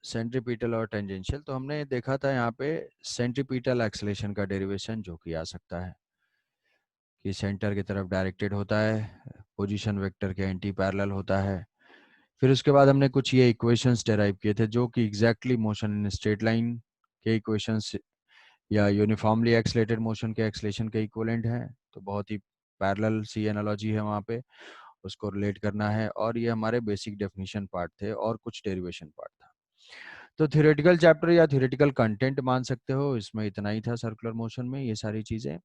Centripetal और tangential, तो हमने देखा था यहाँ पे सेंट्रीपिटल एक्सेलेरेशन का डेरिवेशन जो कि आ सकता है कि सेंटर की तरफ डायरेक्टेड होता है, पोजीशन वेक्टर के एंटी पैरेलल होता है। फिर उसके बाद हमने कुछ ये इक्वेशंस डेराइव किए थे जो कि exactly motion in straight line के इक्वेशंस या यूनिफॉर्मली एक्सलेटेड मोशन के एक्सलेशन के इक्विवेलेंट हैं। तो बहुत ही पैरेलल सी एनालॉजी है वहाँ पे, उसको रिलेट करना है। और ये हमारे बेसिक डेफिनेशन पार्ट थे और कुछ डेरिवेशन पार्ट था। तो थ्योरेटिकल चैप्टर या थ्योरेटिकल कंटेंट मान सकते हो, इसमें इतना ही था सर्कुलर मोशन में, ये सारी चीजें।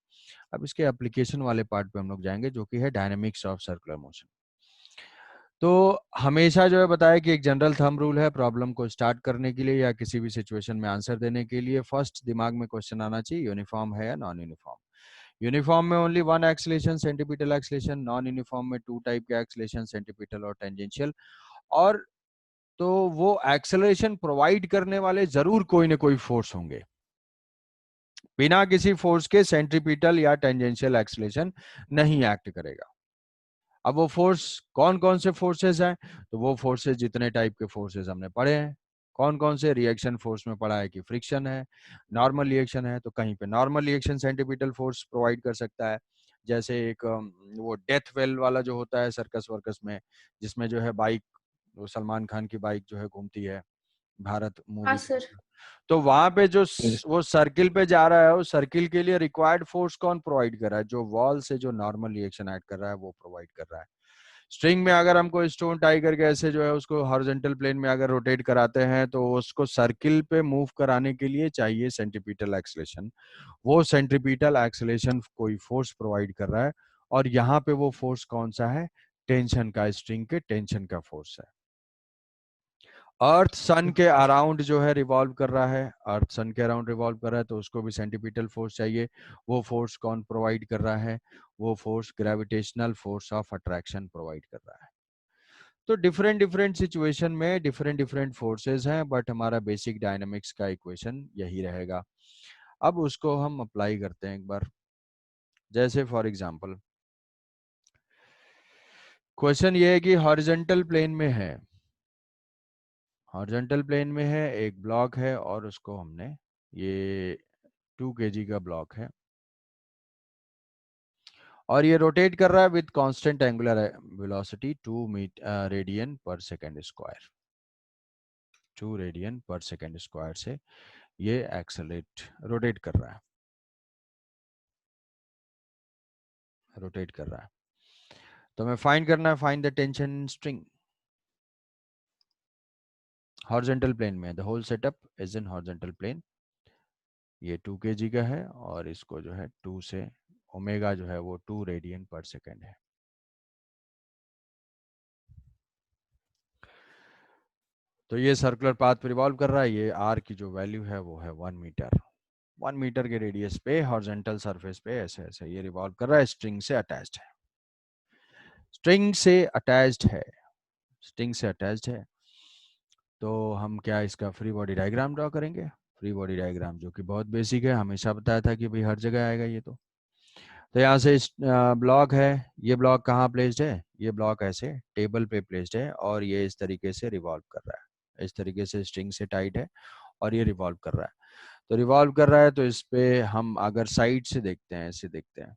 अब इसके एप्लीकेशन वाले पार्ट पे हम लोग जाएंगे जो कि है डायनेमिक्स ऑफ सर्कुलर मोशन। तो हमेशा जो है बताया कि एक जनरल थंब रूल है प्रॉब्लम को स्टार्ट करने के लिए या किसी भी सिचुएशन में आंसर देने के लिए, फर्स्ट दिमाग में क्वेश्चन आना चाहिए यूनिफॉर्म है या नॉन यूनिफॉर्म। यूनिफॉर्म में only one acceleration centripetal acceleration, non uniform में टू टाइप के एक्सलेशन सेंटीपिटल और टेंजेंशियल। और तो वो एक्सेलरेशन प्रोवाइड करने वाले जरूर कोई ना कोई फोर्स होंगे, बिना किसी फोर्स के सेंट्रीपिटल या टेंजेंशियल एक्सेलरेशन नहीं एक्ट करेगा। अब वो फोर्स कौन कौन से फोर्सेस हैं, तो वो फोर्सेस जितने टाइप के फोर्सेस हमने पढ़े हैं, कौन कौन से रिएक्शन फोर्स में पढ़ा है कि फ्रिक्शन है, नॉर्मल रिएक्शन है, तो कहीं पे normal reaction centripetal force provide कर सकता है। जैसे एक वो डेथ वेल वाला जो होता है सर्कस वर्कस में, जिसमें जो है बाइक, वो सलमान खान की बाइक जो है घूमती है भारत हाँ मूवी के सर। अंदर। तो वहां पे जो Yes. वो सर्किल पे जा रहा है, उस सर्किल के लिए रिक्वायर्ड फोर्स कौन प्रोवाइड कर रहा है, जो वॉल से जो नॉर्मल रिएक्शन ऐड कर रहा है वो प्रोवाइड कर रहा है। स्ट्रिंग में अगर हमको स्टोन टाई करके ऐसे जो है उसको हॉरिजॉन्टल प्लेन में अगर रोटेट कराते हैं, तो उसको सर्किल पे मूव कराने के लिए चाहिए सेंट्रीपिटल एक्सेलेरेशन। वो सेंट्रीपिटल एक्सेलेरेशन कोई फोर्स प्रोवाइड कर रहा है, और यहाँ पे वो फोर्स कौन सा है, टेंशन का, स्ट्रिंग के टेंशन का फोर्स है। अर्थ सन के अराउंड जो है रिवॉल्व कर रहा है, अर्थ सन के अराउंड रिवॉल्व कर रहा है, तो उसको भी सेंटीपिटल फोर्स चाहिए। वो फोर्स कौन प्रोवाइड कर रहा है, वो force gravitational force of attraction provide कर रहा है। तो डिफरेंट डिफरेंट सिचुएशन में डिफरेंट डिफरेंट फोर्सेस हैं, बट हमारा बेसिक डायनामिक्स का इक्वेशन यही रहेगा। अब उसको हम अप्लाई करते हैं एक बार। जैसे फॉर एग्जांपल क्वेश्चन ये है कि हॉरिजॉन्टल प्लेन में है, हॉरिजॉन्टल प्लेन में है, एक ब्लॉक है और उसको हमने, ये 2 kg का ब्लॉक है और ये रोटेट कर रहा है with constant angular velocity 2 radian पर सेकंड स्क्वायर, 2 रेडियन पर सेकंड स्क्वायर से ये एक्सेलरेट रोटेट कर रहा है, रोटेट कर रहा है। तो हमें फाइंड करना है, find the tension string horizontal plane में। The whole setup is in horizontal plane. ये 2 kg का है और इसको जो है 2 से ओमेगा जो है वो 2 रेडियन पर सेकंड है। तो ये सर्कुलर पाथ पे रिवॉल्व कर रहा है। ये आर की जो वैल्यू है वो है 1 मीटर, 1 मीटर के रेडियस पे हॉरिजॉन्टल सरफेस पे ऐसे ऐसे ये रिवॉल्व कर रहा है, स्ट्रिंग से अटैच्ड है, स्ट्रिंग से अटैच्ड है, स्ट्रिंग से अटैच्ड है। तो हम क्या इसका फ्री बॉडी डायग्राम ड्रॉ करेंगे। फ्री बॉडी डायग्राम जो कि बहुत बेसिक है, हमेशा बताया था कि भाई हर जगह आएगा ये। तो यहाँ से ब्लॉक है, ये ब्लॉक कहाँ प्लेस्ड है, ये ब्लॉक ऐसे टेबल पे प्लेस्ड है और ये इस तरीके से रिवॉल्व कर रहा है, इस तरीके से स्ट्रिंग से टाइट है और ये रिवॉल्व कर रहा है। तो रिवॉल्व कर रहा है तो इस पे हम अगर साइड से देखते हैं, ऐसे देखते हैं,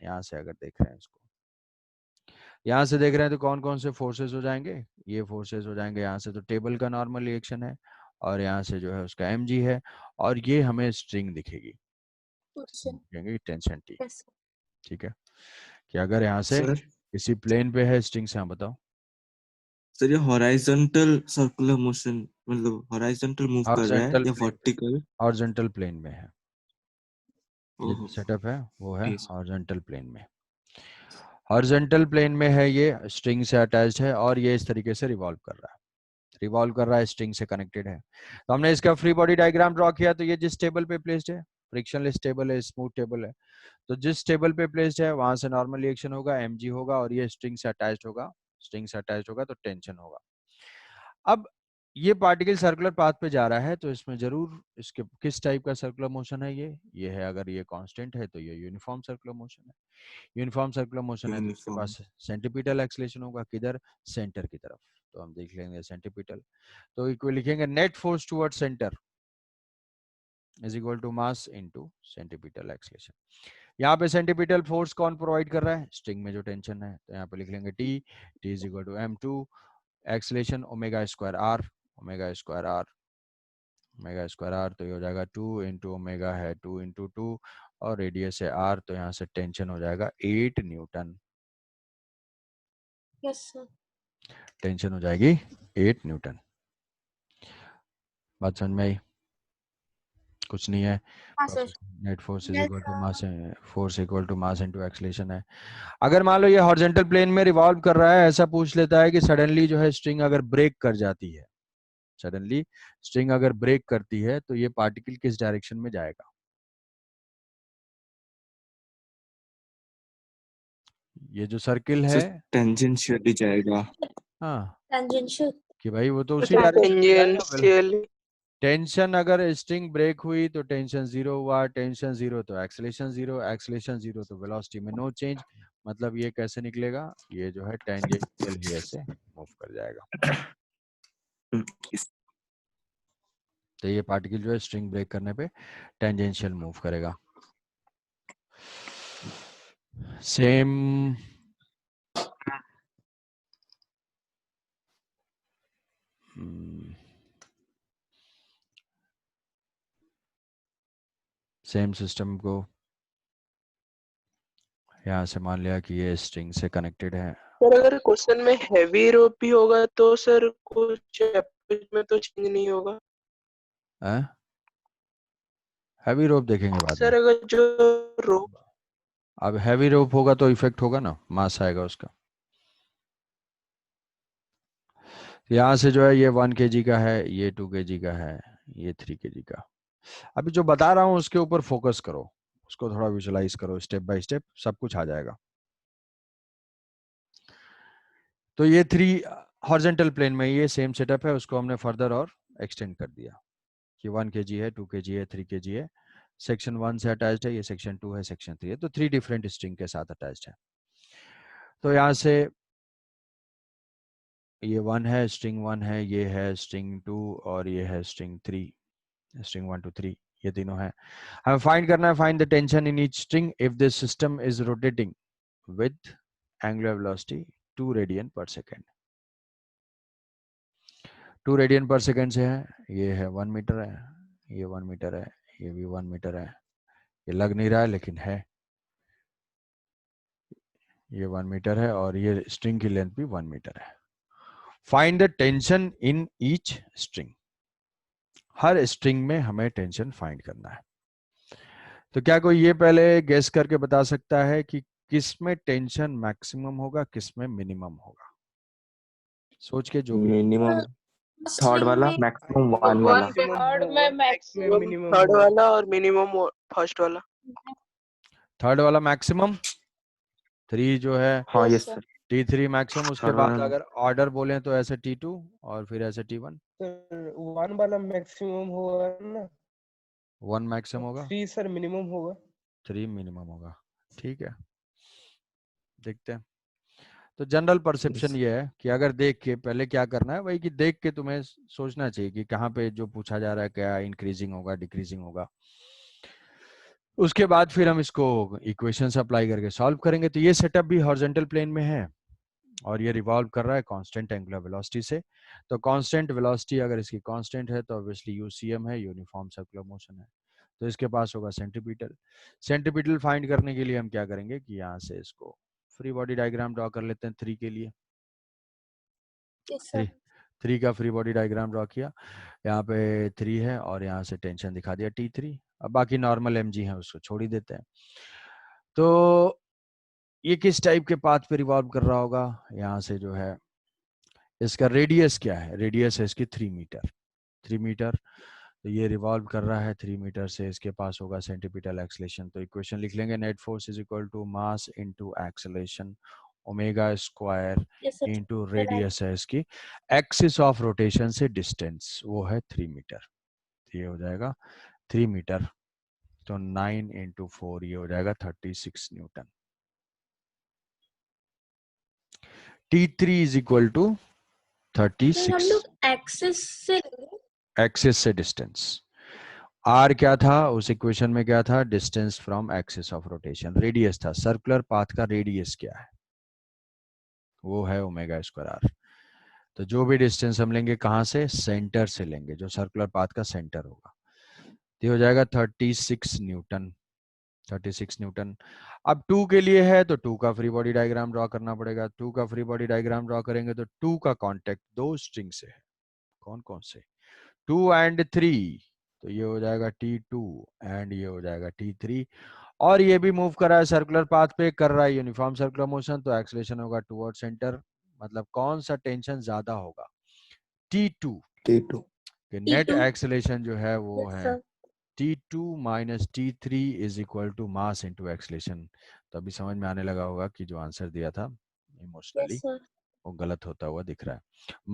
यहाँ से अगर देख रहे हैं इसको, यहाँ से देख रहे हैं तो कौन कौन से फोर्सेस हो जाएंगे, ये फोर्सेस हो जाएंगे। यहाँ से तो टेबल का नॉर्मल रिएक्शन है और यहाँ से जो है उसका mg है और ये हमें स्ट्रिंग दिखेगी, अच्छा। Tension T. यस। ठीक है, कि अगर यहाँ से सर किसी प्लेन पे है स्ट्रिंग से, हाँ बताओ। सर ये हॉराइजॉन्टल सर्कुलर मोशन मतलब हॉराइजॉन्टल मूव कर रहा है हॉरिजॉन्टल या प्लेन पे, वर्टिकल? हॉरिजॉन्टल प्लेन में है, ये जो ओहो। सेटअप है वो है Yes. हॉरिजॉन्टल प्लेन में। हॉरिजॉन्टल प्लेन में है, ये स्ट्रिंग से अटैच्ड है और ये इस तरीके से रिवॉल्व कर रहा है, रिवॉल्व कर रहा है, स्ट्रिंग से कनेक्टेड है। तो हमने इसका फ्री बॉडी डायग्राम ड्रॉ किया, तो ये जिस टेबल पे प्लेस्ड है, फ्रिक्शनलेस टेबल है, स्मूथ टेबल है, तो जिस टेबल पे प्लेस्ड है वहां से नॉर्मल रिएक्शन होगा, mg होगा और ये स्ट्रिंग से अटैच्ड होगा, स्ट्रिंग से अटैच्ड होगा तो टेंशन होगा। अब ये पार्टिकल सर्कुलर पाथ पे जा रहा है तो इसमें जरूर इसके किस टाइप का सर्कुलर मोशन है, ये है, अगर ये कांस्टेंट है तो ये यूनिफॉर्म सर्कुलर मोशन है। यूनिफॉर्म सर्कुलर मोशन है तो इसके यूनिफॉर्म। पास सेंट्रीपिटल एक्सेलेरेशन होगा, किधर, सेंटर की तरफ। तो हम देख लेंगे सेंटीपिटल। तो इक्वल लिखेंगे net force toward center is equal to mass into centripetal acceleration. यहाँ पे सेंटीपिटल फोर्स कौन प्रोवाइड कर रहा है? स्ट्रिंग में जो टेंशन है, तो यहाँ पे लिख लेंगे T is equal to m2 acceleration omega square r, omega square r, omega square r, तो ये हो जाएगा 2 इंटू ओमेगा है 2 इंटू 2 और रेडियस है आर, तो यहाँ से टेंशन हो जाएगा 8 न्यूटन। Yes sir. टेंशन हो जाएगी 8 न्यूटन। बात समझ में आई? कुछ नहीं है, हाँ sir. Net force is Yes, equal to mass, force equal to mass into acceleration है। अगर मान लो ये हॉरिजॉन्टल प्लेन में रिवॉल्व कर रहा है, ऐसा पूछ लेता है कि सडनली जो है स्ट्रिंग अगर ब्रेक कर जाती है, सडनली स्ट्रिंग अगर ब्रेक करती है तो ये पार्टिकल किस डायरेक्शन में जाएगा? ये जो सर्किल है टेंजेंशियली जाएगा। हाँ टेंजेंशियल। कि भाई वो तो उसी डायरेक्शन में जाएगा। टेंजेंशियल। टेंशन अगर स्ट्रिंग ब्रेक हुई तो टेंशन जीरो हुआ, टेंशन जीरो तो एक्सेलरेशन जीरो तो वेलोसिटी में नो चेंज। मतलब ये कैसे निकलेगा? ये जो है टेंजेंशियल ही ऐसे मूव कर जाएगा। तो ये पार्टिकल जो है स्ट्रिंग ब्रेक करने पे टेंजेंशियल मूव करेगा। सेम सेम सिस्टम को यहाँ से मान लिया कि ये स्ट्रिंग से कनेक्टेड है। सर अगर क्वेश्चन में हैवी रोप भी होगा तो सर कुछ एप्रोच में तो चेंज नहीं होगा। हैवी रोप देखेंगे बाद में। सर अगर जो रोप, अब हैवी रोप होगा तो इफेक्ट होगा ना, मास आएगा उसका। यहाँ से जो है ये 1 kg का है, ये 2 kg का है, ये 3 kg का। अभी जो बता रहा हूँ उसके ऊपर फोकस करो, उसको थोड़ा विजुलाइज करो, स्टेप बाय स्टेप सब कुछ आ जाएगा। तो ये 3 हॉरिजॉन्टल प्लेन में ये सेम सेटअप है, उसको हमने फर्दर और एक्सटेंड कर दिया कि 1 kg है, 2 kg है, 3 kg है, सेक्शन 1 से अटैच्ड है, ये सेक्शन 2 है, सेक्शन 3 है, तो 3 डिफरेंट स्ट्रिंग के साथ अटैच्ड है। तो यहाँ से ये 1 है, स्ट्रिंग 1 है, ये है स्ट्रिंग 2 और ये है स्ट्रिंग 3, स्ट्रिंग 1 2 3, ये तीनों है। हमें फाइंड करना है, find the tension in each string if this system is rotating with angular velocity 2 radian पर सेकेंड। 2 रेडियन पर सेकेंड से है, ये है 1 मीटर है, ये 1 मीटर है, ये भी 1 मीटर है, ये लग नहीं रहा है लेकिन है, ये 1 मीटर है और ये स्ट्रिंग की लेंथ भी 1 मीटर है। Find the tension in each string, her string में हमें टेंशन फाइंड करना है। तो क्या कोई ये पहले गेस करके बता सकता है कि किस में टेंशन मैक्सिमम होगा, किस में मिनिमम होगा? सोच के जो भी। मिनिमम थर्ड वाला, मैक्सिमम वन वाला। थर्ड में मैक्सिमम थर्ड वाला और मिनिमम फर्स्ट वाला। थर्ड वाला मैक्सिमम, 3 जो है हाँ यस सर। T3 मैक्सिमम, उसके थर्ड बाद वाला अगर ऑर्डर बोले तो ऐसे T2 और फिर ऐसे T1। सर 1 वाला मैक्सिमम होगा ना, 1 मैक्सिमम होगा, 3 सर मिनिमम होगा। 3 मिनिमम होगा। ठीक है, देखते हैं। तो जनरल परसेप्शन ये है कि अगर देख के, पहले क्या करना है वही कि देख के तुम्हें सोचना चाहिए कि कहाँ पे जो पूछा जा रहा है क्या इंक्रीजिंग होगा, डिक्रीजिंग होगा। उसके बाद फिर हम इसको इक्वेशंस अप्लाई करके सॉल्व करेंगे। तो ये सेटअप भी हॉरिजॉन्टल प्लेन में है और ये रिवॉल्व कर रहा है कांस्टेंट एंगुलर वेलोसिटी से। तो कांस्टेंट वेलोसिटी अगर इसकी कांस्टेंट है तो ऑब्वियसली यूसीएम है, यूनिफॉर्म सर्कुलर मोशन है, तो इसके पास होगा सेंटीपीटल। सेंटीपीटल फाइंड करने के लिए हम क्या करेंगे कि यहाँ से इसको फ्री बॉडी डायग्राम ड्रॉ कर लेते हैं 3 के लिए। Yes, sir. 3 का फ्री बॉडी डायग्राम ड्रॉ किया, यहाँ पे 3 है और यहाँ से टेंशन दिखा दिया T3। अब बाकी नॉर्मल mg है उसको छोड़ ही देते हैं। तो ये किस टाइप के पाथ पे रिवॉल्व कर रहा होगा? यहाँ से जो है इसका रेडियस क्या है? रेडियस है इसकी 3 मीटर, 3 मीटर। तो ये रिवॉल्व कर रहा है 3 मीटर से, इसके पास होगा सेंटीपीटल एक्सेलरेशन। तो इक्वेशन लिख लेंगे, net force is equal to mass into acceleration omega square Yes, sir. Into radius है इसकी, एक्सिस ऑफ रोटेशन से डिस्टेंस वो है 3 मीटर। ये हो जाएगा 3 मीटर, तो 9 इंटू 4 ये हो जाएगा 36 newton. T3 is equal to sir हम 36 लोग एक्सेस से लेंगे। एक्सिस से डिस्टेंस। आर क्या था उस इक्वेशन में, क्या था? Distance from axis of rotation. Radius था, सर्कुलर पाथ का रेडियस क्या है? वो है ओमेगा स्क्वायर आर। तो जो भी डिस्टेंस हम लेंगे कहाँ से? सेंटर से लेंगे, जो सर्कुलर पाथ का सेंटर होगा। तो हो जाएगा 36 न्यूटन। 36 न्यूटन। अब 2 के लिए है तो 2 का फ्री बॉडी डायग्राम ड्रॉ करना पड़ेगा। 2 का फ्री बॉडी डायग्राम ड्रॉ करेंगे तो 2 का कांटेक्ट दो स्ट्रिंग से है। कौन कौन से? 2 एंड 3। तो ये हो जाएगा T2 एंड ये हो जाएगा T3। और ये भी मूव कर रहा है सर्कुलर पाथ पे, कर रहा है यूनिफॉर्म सर्कुलर मोशन, तो एक्सेलरेशन होगा टुवर्ड सेंटर। मतलब कौन सा टेंशन ज्यादा होगा? T2। T2 कि नेट T2 एक्सेलरेशन जो है वो यस है sir T2 minus T3 is equal to mass into acceleration. तो अभी समझ में आने लगा होगा कि जो आंसर दिया था यस इमोशनली सर वो गलत होता हुआ दिख रहा है।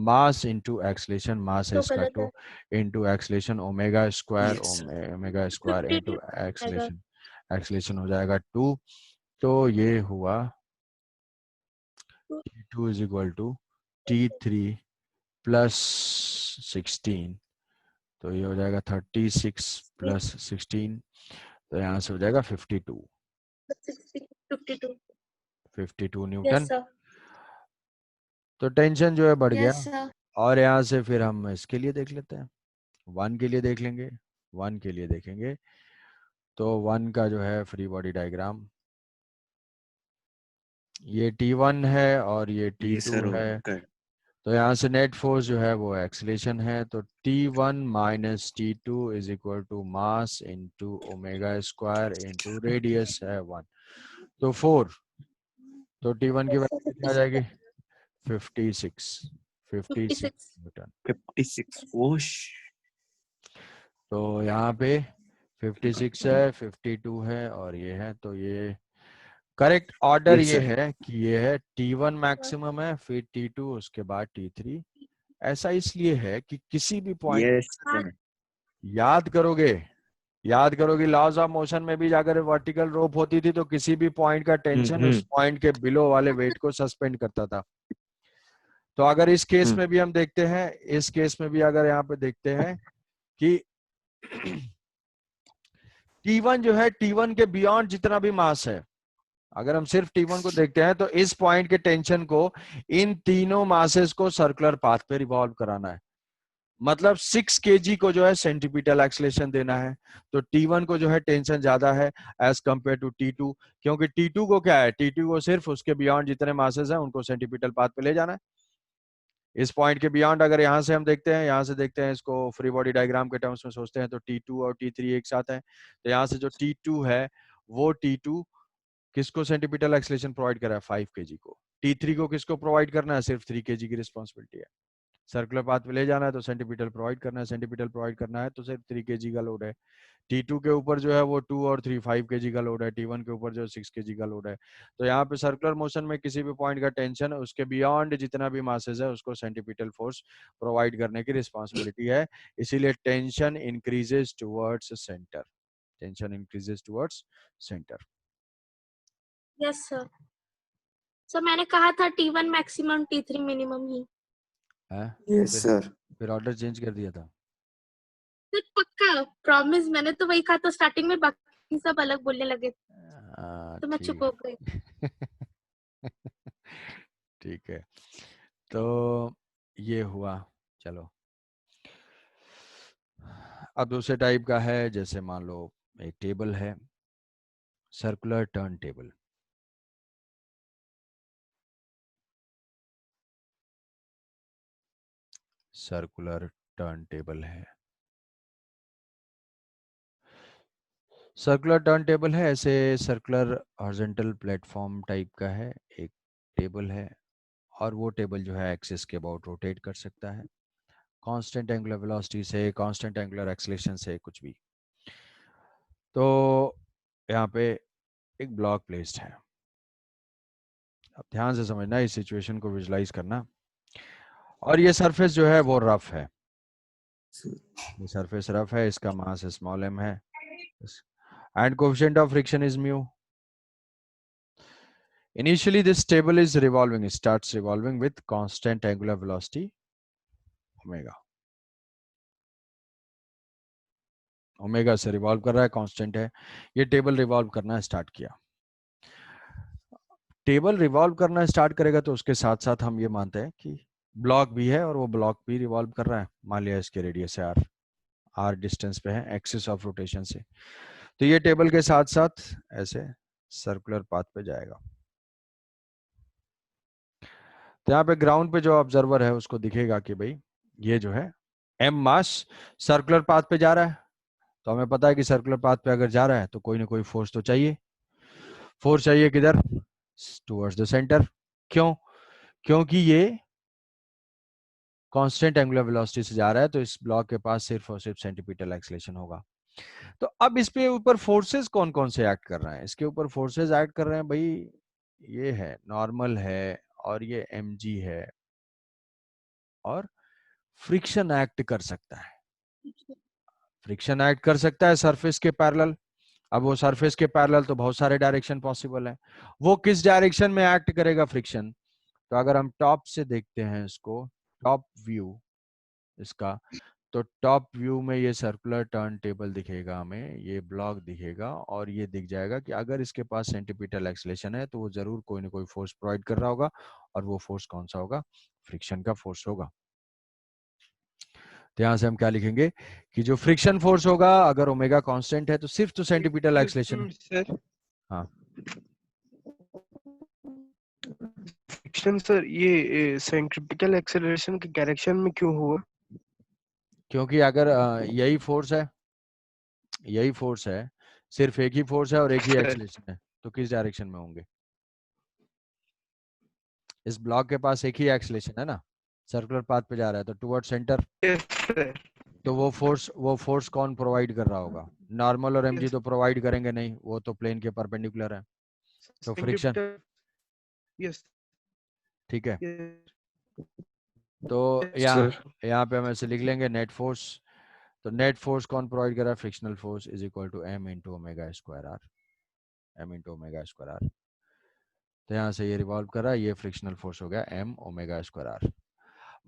मास इंटू एक्सेलरेशन, मास है तो इसका गलत 2 है। Into acceleration omega square, Yes. Omega square 52 into आएगा। एक्सेलरेशन। एक्सेलरेशन हो जाएगा 2। तो ये हुआ T2 is equal to T3 plus 16। तो ये हो जाएगा 36 प्लस 16। तो यहाँ से हो जाएगा 52 52 52 यस न्यूटन। सर तो टेंशन जो है बढ़ गया। यस सर और यहाँ से फिर हम इसके लिए देख लेते हैं, 1 के लिए देख लेंगे। 1 के लिए देखेंगे तो 1 का जो है फ्री बॉडी डायग्राम, ये T1 है और ये Yes, T2 sir. है। Correct. तो यहाँ से नेट फोर्स जो है वो एक्सेलरेशन है। तो T1 minus T2 is equal to mass into omega square into radius है 1। तो 4। तो T1 की यस वैल्यू सर कितनी आ जाएगी? 56 56 56 न्यूटन। 56. Whoosh. तो यहाँ पे 56 है, 52 है और ये है। तो ये करेक्ट ऑर्डर Yes, ये sir. है कि ये है T1 मैक्सिमम है, फिर T2, उसके बाद T3। ऐसा इसलिए है कि किसी भी पॉइंट Yes, sir. याद करोगे, याद करोगे लॉज ऑफ मोशन में भी जाकर वर्टिकल रोप होती थी तो किसी भी पॉइंट का टेंशन उस पॉइंट के बिलो वाले वेट को सस्पेंड करता था। तो अगर इस केस में भी हम देखते हैं, इस केस में भी अगर यहाँ पे देखते हैं कि T1 जो है, T1 के बियॉन्ड जितना भी मास है, अगर हम सिर्फ T1 को देखते हैं तो इस पॉइंट के टेंशन को इन तीनों मासेस को सर्कुलर पाथ पे रिवॉल्व कराना है। मतलब 6 kg को जो है सेंटीपिटल एक्सेलरेशन देना है। तो T1 को जो है टेंशन ज्यादा है एज कंपेयर टू T2, क्योंकि T2 को क्या है, T2 को सिर्फ उसके बियॉन्ड जितने मासेस हैं उनको सेंटीपिटल पाथ पे ले जाना है। इस पॉइंट के बियॉन्ड अगर यहाँ से हम देखते हैं, यहाँ से देखते हैं इसको फ्री बॉडी डायग्राम के टर्म्स में सोचते हैं तो T2 और T3 एक साथ है। तो यहाँ से जो T2 है वो T2 किसको सेंटीपिटल एक्सेलरेशन प्रोवाइड कर रहा है? 5 kg को। T3 को किसको प्रोवाइड करना है? सिर्फ 3 kg की रिस्पॉन्सिबिलिटी है। सर्कुलर पाथ पे ले जाना है तो सेंटीपिटल प्रोवाइड करना है, सेंटीपिटल प्रोवाइड करना है तो सिर्फ 3 kg का लोड है। T2 के ऊपर जो है वो 2 और 3 5 kg का लोड है। T1 के ऊपर जो 6 kg का लोड है। तो यहाँ पे सर्कुलर मोशन में किसी भी पॉइंट का टेंशन उसके बियॉन्ड जितना भी मासेस है उसको सेंटीपिटल फोर्स प्रोवाइड करने की रिस्पॉन्सिबिलिटी है। इसीलिए tension increases towards centre. Tension increases towards centre. Yes sir sir मैंने कहा था T1 मैक्सिमम T3 मिनिमम ही। है Yes, sir. फिर ऑर्डर चेंज कर दिया था। सर पक्का प्रॉमिस, मैंने तो वही कहा था स्टार्टिंग में, बाकी सब अलग बोलने लगे तो मैं चुप हो गई। ठीक है। तो ये हुआ। चलो अब दूसरे टाइप का है, जैसे मान लो एक टेबल है, circular turn table. Circular turn table है, सर्कुलर टर्न टेबल है। ऐसे सर्कुलर हॉरिजॉन्टल प्लेटफॉर्म टाइप का है एक टेबल है, और वो टेबल जो है एक्सिस के अबाउट रोटेट कर सकता है कांस्टेंट एंगुलर वेलोसिटी से, कांस्टेंट एंगुलर एक्सेलरेशन से, कुछ भी। तो यहाँ पे एक ब्लॉक प्लेस्ड है। अब ध्यान से समझना, इस सिचुएशन को विजुलाइज करना। और ये सरफेस जो है वो रफ है, ये सरफेस रफ है, इसका मास स्मॉल m है and coefficient of friction is mu. Initially this table is revolving, it starts revolving with constant angular velocity omega, omega से रिवॉल्व कर रहा है, कांस्टेंट है। ये टेबल रिवॉल्व करना स्टार्ट किया, टेबल रिवॉल्व करना स्टार्ट करेगा तो उसके साथ साथ हम ये मानते हैं कि ब्लॉक भी है और वो ब्लॉक भी रिवॉल्व कर रहा है। मान लिया इसके रेडियस है आर, आर डिस्टेंस पे है एक्सिस ऑफ रोटेशन से, तो ये टेबल के साथ साथ ऐसे सर्कुलर पाथ पे जाएगा। तो यहाँ पे ग्राउंड पे जो ऑब्जर्वर है उसको दिखेगा कि भाई ये जो है एम मास सर्कुलर पाथ पे जा रहा है, तो हमें पता है कि सर्कुलर पाथ पे अगर जा रहा है तो कोई ना कोई फोर्स तो चाहिए। फोर्स चाहिए किधर? Towards the centre. क्यों? क्योंकि ये कांस्टेंट एंगुलर वेलोसिटी से जा रहा है, तो इस ब्लॉक के पास सिर्फ और सिर्फ सेंटीपीटल एक्सेलेरेशन होगा। तो अब इस पे ऊपर फोर्सेस कौन कौन से एक्ट कर रहे हैं? इसके ऊपर फोर्सेस एक्ट कर रहे हैं भाई, ये है नॉर्मल है और ये mg है, और फ्रिक्शन एक्ट कर सकता है, फ्रिक्शन एक्ट कर सकता है सरफेस के पैरेलल। अब वो सरफेस के पैरेलल तो बहुत सारे डायरेक्शन पॉसिबल है, वो किस डायरेक्शन में एक्ट करेगा फ्रिक्शन? तो अगर हम टॉप से देखते हैं इसको, टॉप व्यू इसका, तो टॉप व्यू में ये सर्कुलर टर्न टेबल दिखेगा हमें, ये ब्लॉक दिखेगा, और ये दिख जाएगा कि अगर इसके पास सेंटीपीटल एक्सेलेरेशन है तो वो जरूर कोई ना कोई फोर्स प्रोवाइड कर रहा होगा, और वो फोर्स कौन सा होगा? फ्रिक्शन का फोर्स होगा। तो यहां से हम क्या लिखेंगे कि जो फ्रिक्शन फोर्स होगा, अगर ओमेगा कांस्टेंट है तो सिर्फ तो सेंटीपीटल एक्सेलेरेशन है। सर हाँ, फ्रिक्शन सर ये सेंट्रीपिटल एक्सेलरेशन के डायरेक्शन में क्यों हुआ? क्योंकि अगर यही फोर्स है, यही फोर्स है, सिर्फ एक ही फोर्स है और एक ही सर एक्सेलेरेशन है, तो किस डायरेक्शन में होंगे? इस ब्लॉक के पास एक ही एक्सेलेरेशन है ना, सर्कुलर पाथ पे जा रहा है तो टुवर्ड सेंटर। यस सर तो वो फोर्स कौन प्रोवाइड कर रहा होगा? नॉर्मल और mg यस तो प्रोवाइड करेंगे नहीं, वो तो प्लेन के परपेंडिकुलर है, तो फ्रिक्शन। सेंट्रीपिटल यस ठीक है, यस तो सर यहाँ पे हम ऐसे लिख लेंगे नेट फोर्स। तो नेट फोर्स कौन प्रोवाइड कर रहा है? Frictional force is equal to m into omega square r, m into omega square r. तो यहाँ से ये रिवॉल्व कर रहा है, ये फ्रिक्शनल फोर्स हो गया m ओमेगा स्क्वायर आर।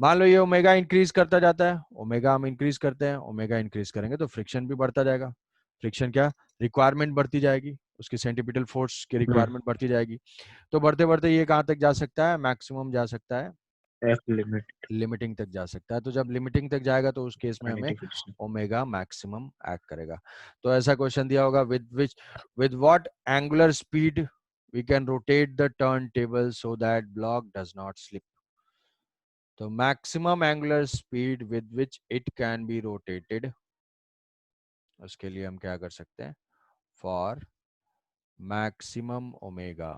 मान लो ये ओमेगा इंक्रीज करता जाता है, ओमेगा हम इंक्रीज करते हैं, ओमेगा इंक्रीज करेंगे तो फ्रिक्शन भी बढ़ता जाएगा। फ्रिक्शन क्या? रिक्वायरमेंट बढ़ती जाएगी, उसकी सेंटीपीटल फोर्स की रिक्वायरमेंट बढ़ती जाएगी। तो बढ़ते बढ़ते ये कहाँ तक जा सकता है? मैक्सिमम जा सकता है, F लिमिट लिमिटिंग तक जा सकता है। तो जब लिमिटिंग तक जाएगा तो उस केस में हमें काइनेटिक ओमेगा मैक्सिमम एक्ट करेगा। तो ऐसा क्वेश्चन दिया होगा, with what angular speed we can rotate the turntable so that block does not slip? तो maximum angular speed with which it can be rotated, उसके लिए हम क्या कर सकते हैं? For maximum omega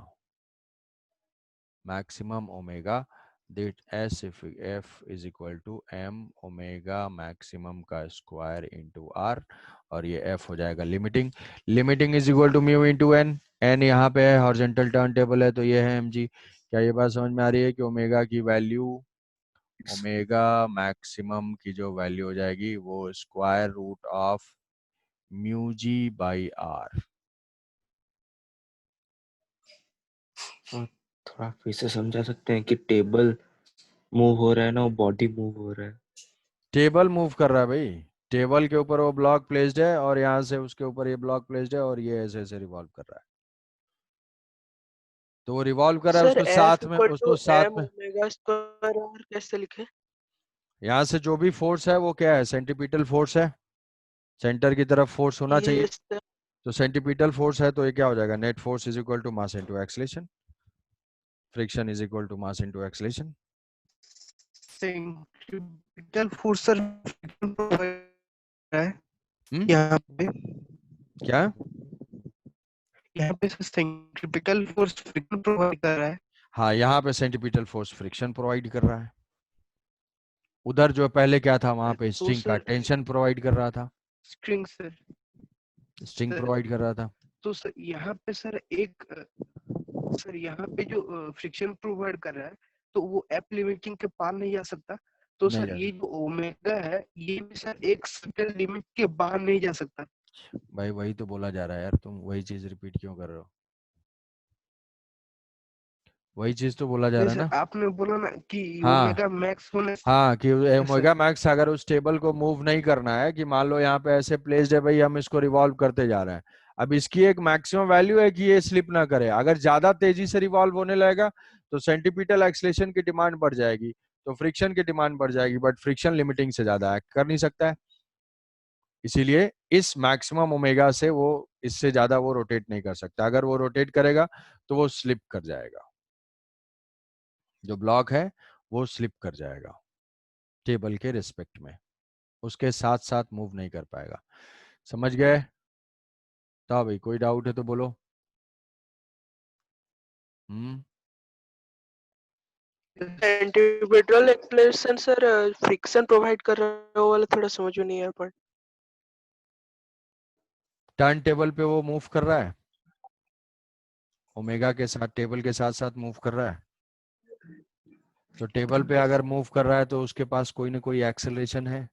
that f is equal to m omega maximum का square into r, और ये f हो जाएगा limiting. Limiting is equal to mu into n, n यहाँ पे है, हॉरिजॉन्टल टर्न टेबल है, तो ये है mg। क्या ये बात समझ में आ रही है कि ओमेगा की वैल्यू, ओमेगा मैक्सिमम की जो वैल्यू हो जाएगी वो square root of mu g by r. थोड़ा फिर से समझा सकते हैं कि टेबल मूव हो रहा है ना, वो बॉडी मूव हो रहा है। टेबल मूव कर रहा है भाई, टेबल के ऊपर वो ब्लॉक प्लेस्ड है और यहाँ से उसके ऊपर ये ब्लॉक प्लेस्ड है और ये ऐसे ऐसे रिवॉल्व कर रहा है। तो वो रिवॉल्व कर रहा है, सर उसको F साथ में, इक्वल टू उसको साथ m में ओमेगा स्क्वायर आर कैसे लिखे? यहाँ से जो भी फोर्स है वो क्या है? सेंटीपीटल फोर्स है, सेंटर की तरफ फोर्स होना चाहिए। यस सर तो सेंटीपीटल फोर्स है तो ये क्या हो जाएगा? Net force is equal to mass into acceleration, friction is equal to mass into acceleration. Centripetal force sir है हम्म, यहाँ पे, क्या? यहाँ पे सेंट्रीपिटल फोर्स फ्रिक्शन प्रोवाइड कर रहा है। हाँ, यहाँ पे सेंटीपीटल फोर्स फ्रिक्शन प्रोवाइड कर रहा है, उधर जो पहले क्या था वहां पे तो स्ट्रिंग का सर टेंशन प्रोवाइड कर रहा था, string sir string sir provide कर रहा था। तो सर यहाँ पे सर एक सर यहाँ पे जो फ्रिक्शन प्रोवाइड कर रहा है तो वो एप लिमिटिंग के पार नहीं जा सकता। तो नहीं सर जा ये जो ओमेगा है ये भी सर एक सर्टेन लिमिट के बाहर नहीं जा सकता। भाई वही तो बोला जा रहा है यार, तुम वही चीज रिपीट क्यों कर रहे हो? वही चीज तो बोला जा नहीं रहा है सर, ना। आपने बोला ना कि हाँ ओमेगा मैक्स होने से हाँ, कि ऐसा। ओमेगा मैक्स अगर उस टेबल को मूव नहीं करना है, कि मान लो यहाँ पे ऐसे प्लेस्ड है भाई, हम इसको रिवॉल्व करते जा रहे हैं, अब इसकी एक मैक्सिमम वैल्यू है कि ये स्लिप ना करे। अगर ज्यादा तेजी से रिवॉल्व होने लगेगा तो सेंटीपिटल एक्सलेशन की डिमांड बढ़ जाएगी, तो फ्रिक्शन की डिमांड बढ़ जाएगी, बट फ्रिक्शन लिमिटिंग से ज्यादा एक्ट कर नहीं सकता है, इसीलिए इस मैक्सिमम ओमेगा से वो इससे ज्यादा वो रोटेट नहीं कर सकता। अगर वो रोटेट करेगा तो वो स्लिप कर जाएगा, जो ब्लॉक है वो स्लिप कर जाएगा टेबल के रिस्पेक्ट में, उसके साथ साथ मूव नहीं कर पाएगा। समझ गए? तो भाई कोई डाउट है तो बोलो। Centripetal acceleration sir friction provide कर रहा है, वो वाला थोड़ा समझ में नहीं आया पर। टर्न टेबल पे वो मूव कर रहा है, ओमेगा के साथ टेबल के साथ साथ मूव कर रहा है, तो टेबल पे अगर मूव कर रहा है तो उसके पास कोई ना कोई एक्सेलरेशन है।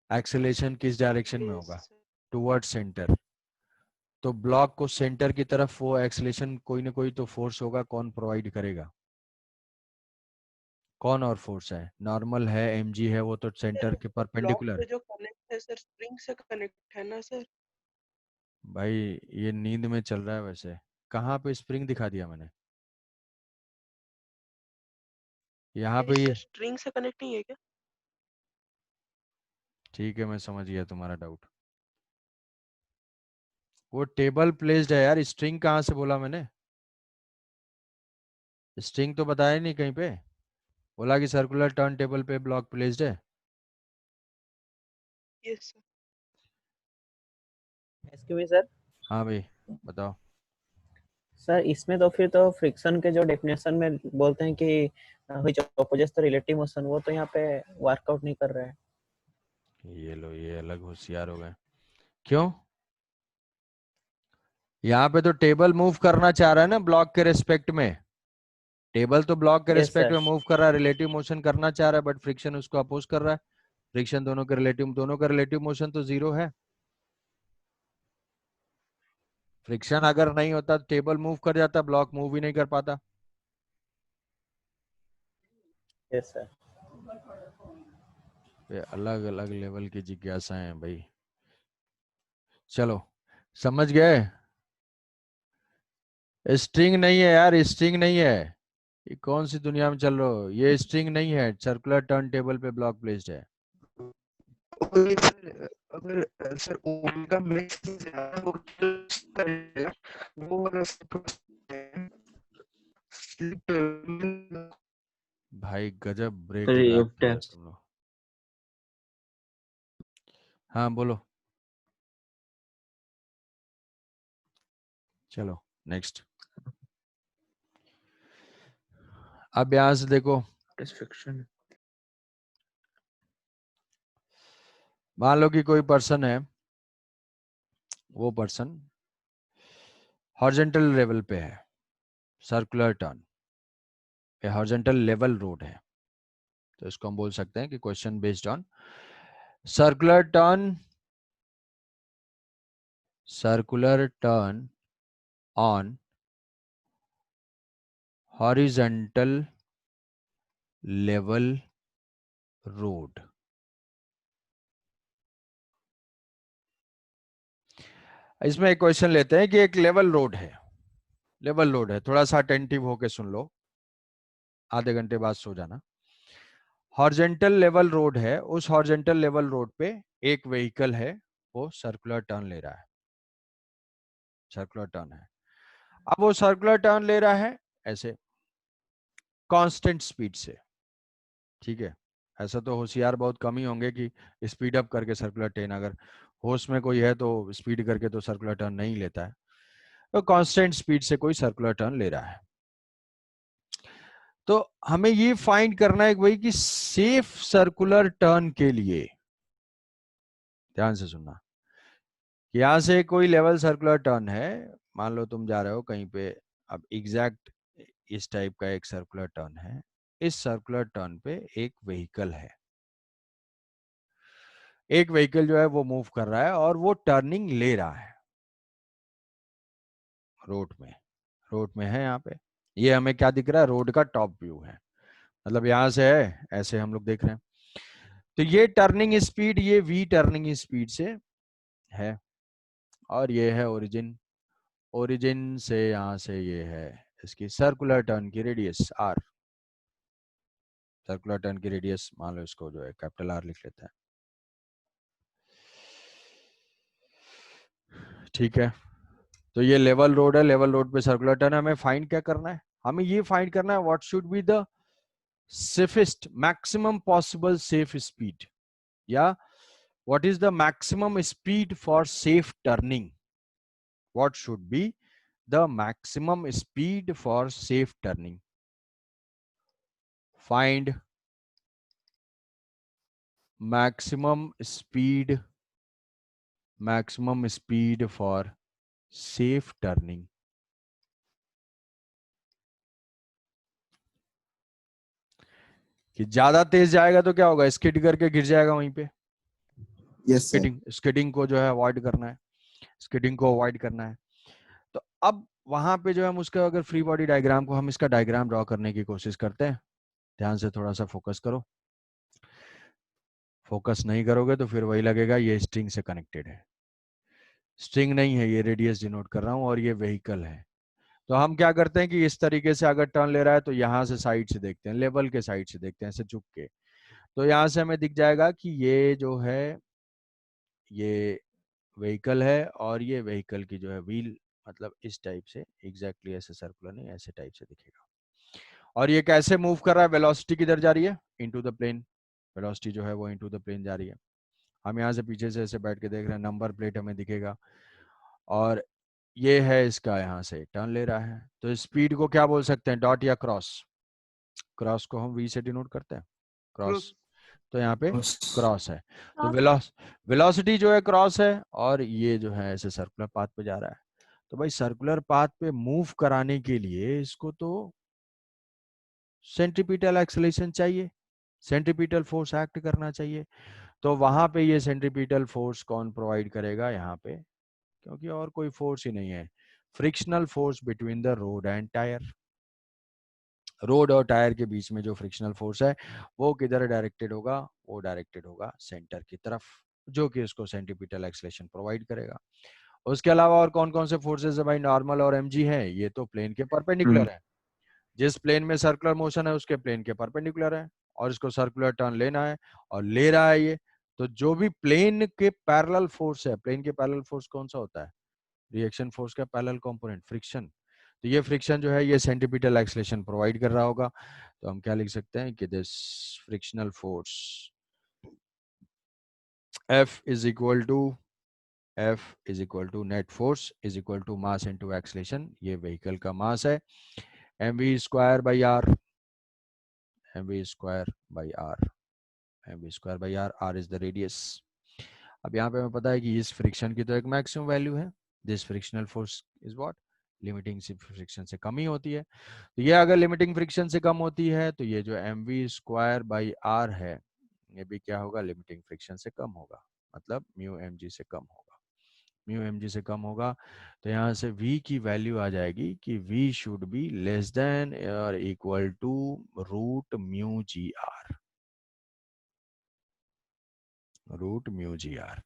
एक्सेलरेशन किस डायरेक्शन में होगा? Toward centre. तो ब्लॉक को सेंटर की तरफ वो एक्सेलरेशन कोई ना कोई तो फोर्स होगा, कौन प्रोवाइड करेगा? कौन और फोर्स है? नॉर्मल है, mg है, वो तो सेंटर के ब्लॉक परपेंडिकुलर। पे जो कनेक्ट है सर, स्प्रिंग से कनेक्ट है ना सर? भाई ये नींद में चल रहा है वैसे, कहाँ पे स्प्रिंग दिखा दिया मैंने? यहाँ पे ये स्ट्रिंग से कनेक्ट नहीं है क्या? ठीक है, मैं समझ गया तुम्हारा डाउट। वो टेबल प्लेस्ड है यार, स्ट्रिंग कहाँ से बोला मैंने? स्ट्रिंग तो बताया नहीं कहीं पे, बोला कि सर्कुलर टर्न टेबल पे ब्लॉक प्लेस्ड है। Yes sir. Excuse me sir. हाँ भाई बताओ। सर इसमें तो फिर तो फ्रिक्शन के जो डेफिनेशन में बोलते हैं कि व्हिच ऑपोजेस द रिलेटिव मोशन, वो तो यहाँ पे वर्कआउट नहीं कर रहा है। ये लो, ये अलग होशियार हो गए। क्यों? यहाँ पे तो टेबल मूव करना चाह रहा है ना ब्लॉक के रेस्पेक्ट में, टेबल तो ब्लॉक के यस रेस्पेक्ट सर। में मूव कर रहा है, रिलेटिव मोशन करना चाह रहा है, बट फ्रिक्शन उसको अपोज कर रहा है। फ्रिक्शन दोनों का रिलेटिव मोशन तो जीरो है। फ्रिक्शन अगर नहीं होता तो टेबल मूव कर जाता, ब्लॉक मूव ही नहीं कर पाता। Yes sir. ये अलग अलग लेवल की जिज्ञासाएं हैं भाई। चलो समझ गए? स्ट्रिंग नहीं है यार, स्ट्रिंग नहीं है। ये कौन सी दुनिया में चल रहे हो? ये स्ट्रिंग नहीं है, सर्कुलर टर्न टेबल पे ब्लॉक प्लेस्ड है। और सर अगर सर ओमेगा मैक्स से ज्यादा हो तो करेगा वो वाला स्लिप। भाई गजब ब्रेक सर लगा एफ दिया यार टैक्स। तुम लोग। हाँ बोलो। चलो नेक्स्ट। अब यहां से देखो, फ्रिक्शन। मान लो कि कोई पर्सन है, वो पर्सन हॉरिजॉन्टल लेवल पे है, सर्कुलर टर्न, ये हॉरिजॉन्टल लेवल रोड है, तो इसको हम बोल सकते हैं कि question based on circular turn on horizontal level road. इसमें एक क्वेश्चन लेते हैं कि एक लेवल रोड है, लेवल रोड है, थोड़ा सा अटेंटिव होके सुन लो, आधे घंटे बाद सो जाना। हॉरिजॉन्टल लेवल रोड है, उस हॉरिजॉन्टल लेवल रोड पे एक व्हीकल है, वो सर्कुलर टर्न ले रहा है, सर्कुलर टर्न है। अब वो सर्कुलर टर्न ले रहा है ऐसे कांस्टेंट स्पीड से, ठीक है। ऐसा तो होशियार बहुत कम ही होंगे कि स्पीड अप करके सर्कुलर टर्न, अगर होश में कोई है तो स्पीड करके तो सर्कुलर टर्न नहीं लेता है, तो कांस्टेंट स्पीड से कोई सर्कुलर टर्न ले रहा है। तो हमें ये फाइंड करना है भाई कि सेफ सर्कुलर टर्न के लिए, ध्यान से सुनना, यहां से कोई लेवल सर्कुलर टर्न है, मान लो तुम जा रहे हो कहीं पे, अब एग्जैक्ट इस टाइप का एक सर्कुलर टर्न है, इस सर्कुलर टर्न पे एक व्हीकल है, एक व्हीकल जो है वो मूव कर रहा है और वो टर्निंग ले रहा है रोड में, रोड में है यहाँ पे, ये हमें क्या दिख रहा है, रोड का टॉप व्यू है, मतलब यहां से है, ऐसे हम लोग देख रहे हैं। तो ये टर्निंग स्पीड, ये v टर्निंग स्पीड से है, और ये है ओरिजिन, ओरिजिन से यहां से ये है इसकी सर्कुलर टर्न की रेडियस r, सर्कुलर टर्न की रेडियस मान लो इसको जो है कैपिटल R लिख लेते हैं, ठीक है। तो ये लेवल रोड है, लेवल रोड पे सर्कुलर टर्न है, हमें फाइंड क्या करना है, हमें ये फाइंड करना है what should be the safest maximum possible safe speed, या what is the maximum speed for safe turning, what should be the maximum speed for safe turning, find maximum speed for safe turning। कि ज्यादा तेज जाएगा तो क्या होगा, skid करके गिर जाएगा वहीं पे, यस सर। स्किडिंग को जो है अवॉइड करना है, स्किडिंग को अवॉइड करना है। तो अब वहां पे जो है हम उसका अगर फ्री बॉडी डायग्राम को हम इसका डायग्राम ड्रॉ करने की कोशिश करते हैं, ध्यान से थोड़ा सा फोकस करो, फोकस नहीं करोगे तो फिर वही लगेगा ये स्ट्रिंग से कनेक्टेड है, स्ट्रिंग नहीं है, ये रेडियस डिनोट कर रहा हूं और ये व्हीकल है। तो हम क्या करते हैं कि इस तरीके से अगर टर्न ले रहा है तो यहाँ से साइड से देखते हैं, लेवल के साइड से देखते हैं ऐसे झुक के, तो यहाँ से हमें दिख जाएगा कि ये जो है ये व्हीकल है और ये व्हीकल की जो है व्हील, मतलब इस टाइप से एग्जैक्टली ऐसे सर्कुलर नहीं, ऐसे टाइप से दिखेगा। और ये कैसे मूव कर रहा है, वेलोसिटी किधर जा रही है, इनटू द प्लेन, वेलोसिटी जो है वो इनटू द प्लेन जा रही है। हम यहाँ से पीछे से ऐसे बैठ के देख रहे हैं, नंबर प्लेट हमें दिखेगा, और ये है इसका यहाँ से टर्न ले रहा है। तो स्पीड को क्या बोल सकते हैं, डॉट या क्रॉस, क्रॉस को हम v से डिनोट करते हैं, क्रॉस, तो यहाँ पे क्रॉस है, तो वेलोसिटी जो है क्रॉस है, और ये जो है ऐसे सर्कुलर पाथ पे जा रहा है। तो भाई सर्कुलर पाथ पे मूव कराने के लिए इसको तो सेंट्रीपिटल एक्सेलरेशन चाहिए, सेंट्रीपिटल फोर्स एक्ट करना चाहिए। तो वहां पे ये सेंट्रीपिटल फोर्स कौन प्रोवाइड करेगा, यहाँ पे, क्योंकि और कोई फोर्स ही नहीं है, frictional force between the road and tyre, road और टायर के बीच में जो फ्रिक्शनल फोर्स है वो किधर डायरेक्टेड होगा, वो डायरेक्टेड होगा सेंटर की तरफ, जो कि उसको सेंट्रीपिटल एक्सेलरेशन प्रोवाइड करेगा। उसके अलावा और कौन कौन से फोर्सेस है भाई, नॉर्मल और mg है, ये तो प्लेन के परपेंडिकुलर है, जिस प्लेन में सर्कुलर मोशन है उसके प्लेन के परपेंडिकुलर है, और इसको सर्कुलर टर्न लेना है और ले रहा है ये, तो जो भी प्लेन के पैरेलल फोर्स है, प्लेन के पैरेलल फोर्स कौन सा होता है, रिएक्शन फोर्स का पैरेलल कंपोनेंट फ्रिक्शन, तो ये फ्रिक्शन जो है ये सेंट्रीपिटल एक्सेलरेशन प्रोवाइड कर रहा होगा। तो हम क्या लिख सकते हैं कि this frictional force F is equal to net force is equal to mass into acceleration, ये व्हीकल का मास है, mv square by r, mv square by r, mv square by r, r is the radius. अब यहाँ पे हमें पता है कि इस फ्रिक्शन की तो एक मैक्सिमम वैल्यू है, this frictional force is what, limiting friction से कम ही होती है, तो ये अगर लिमिटिंग फ्रिक्शन से कम होती है तो ये जो mv स्क्वायर बाई r है ये भी क्या होगा, लिमिटिंग फ्रिक्शन से कम होगा, मतलब म्यू mg से कम होगा, म्यू mg से कम होगा। तो यहाँ से v की वैल्यू आ जाएगी कि v should be less than और equal to root mu g r, root mu g r,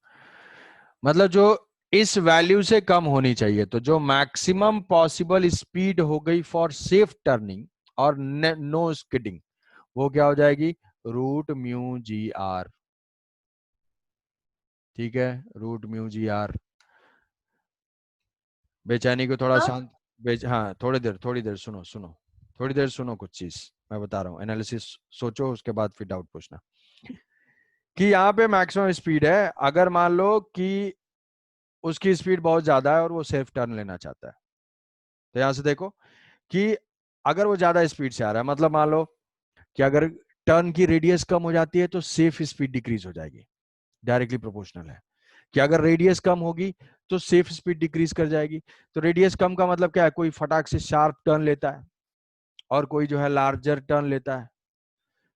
मतलब जो इस वैल्यू से कम होनी चाहिए। तो जो मैक्सिमम पॉसिबल स्पीड हो गई फॉर सेफ टर्निंग और नो स्किडिंग, वो क्या हो जाएगी, रूट म्यू जी आर, ठीक है, रूट म्यू जी आर। बेचैनी को थोड़ा शांत, हाँ थोड़ी देर सुनो थोड़ी देर सुनो, कुछ चीज मैं बता रहा हूँ, एनालिसिस सोचो उसके बाद फिर डाउट पूछना। कि यहाँ पे मैक्सिमम स्पीड है, अगर मान लो कि उसकी स्पीड बहुत ज्यादा है और वो सेफ टर्न लेना चाहता है, तो यहां से देखो कि अगर वो ज्यादा स्पीड से आ रहा है, मतलब मान लो कि अगर टर्न की रेडियस कम हो जाती है तो सेफ स्पीड डिक्रीज हो जाएगी, डायरेक्टली प्रोपोर्शनल है। कि अगर रेडियस कम होगी तो सेफ स्पीड डिक्रीज कर जाएगी। तो रेडियस कम का मतलब क्या है, कोई फटाक से शार्प टर्न लेता है और कोई जो है लार्जर टर्न लेता है।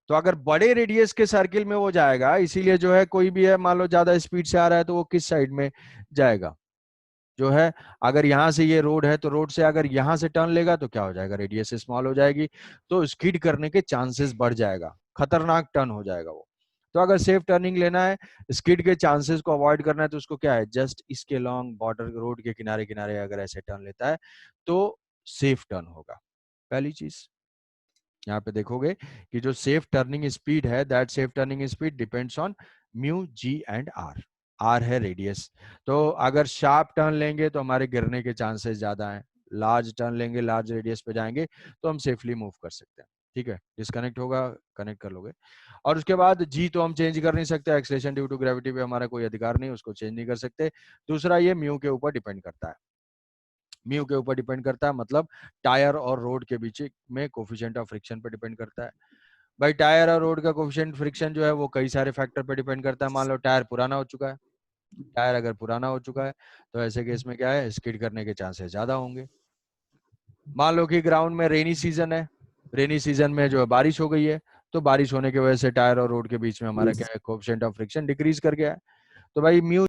तो अगर बड़े रेडियस के सर्किल में वो जाएगा, इसीलिए जो है कोई भी है मान लो ज्यादा स्पीड से आ रहा है तो वो किस साइड में जाएगा, जो है, अगर यहाँ से ये रोड है तो रोड से अगर यहाँ से टर्न लेगा तो क्या हो जाएगा, रेडियस स्मॉल हो जाएगी, तो स्किड करने के चांसेस बढ़ जाएगा, खतरनाक टर्न हो जाएगा वो। तो अगर सेफ टर्निंग लेना है, स्किड के चांसेस को अवॉइड करना है, तो उसको क्या है, जस्ट इसके लॉन्ग बॉर्डर रोड के किनारे किनारे अगर ऐसे टर्न लेता है तो सेफ टर्न होगा। पहली चीज यहाँ पे देखोगे कि जो सेफ टर्निंग स्पीड है, that safe turning speed depends on mu g and r. R है रेडियस, तो अगर शार्प टर्न लेंगे तो हमारे गिरने के चांसेस ज्यादा हैं, लार्ज टर्न लेंगे, लार्ज रेडियस पे जाएंगे तो हम सेफली मूव कर सकते हैं। ठीक है, डिस्कनेक्ट होगा, कनेक्ट कर लोगे। और उसके बाद जी तो हम चेंज कर नहीं सकते, एक्सेलरेशन ड्यू टू ग्रेविटी पे हमारा कोई अधिकार नहीं, उसको चेंज नहीं कर सकते। दूसरा, ये म्यू के ऊपर डिपेंड करता है, म्यू के ऊपर डिपेंड करता है, मतलब टायर और रोड के बीच में कोफिशिएंट ऑफ फ्रिक्शन पे डिपेंड करता है। भाई टायर और रोड का कोफिशिएंट फ्रिक्शन जो है वो कई सारे फैक्टर पे डिपेंड करता है। मान लो टायर पुराना हो चुका है, टायर अगर पुराना हो चुका है तो ऐसे केस में क्या है, स्किड करने के चांसेस ज्यादा होंगे। मान लो कि ग्राउंड में रेनी सीजन है, रेनी सीजन में जो है बारिश हो गई है, तो बारिश होने की वजह से टायर और रोड के बीच में हमारा क्या है, कोफिशिएंट ऑफ फ्रिक्शन डिक्रीज कर गया है, तो भाई म्यू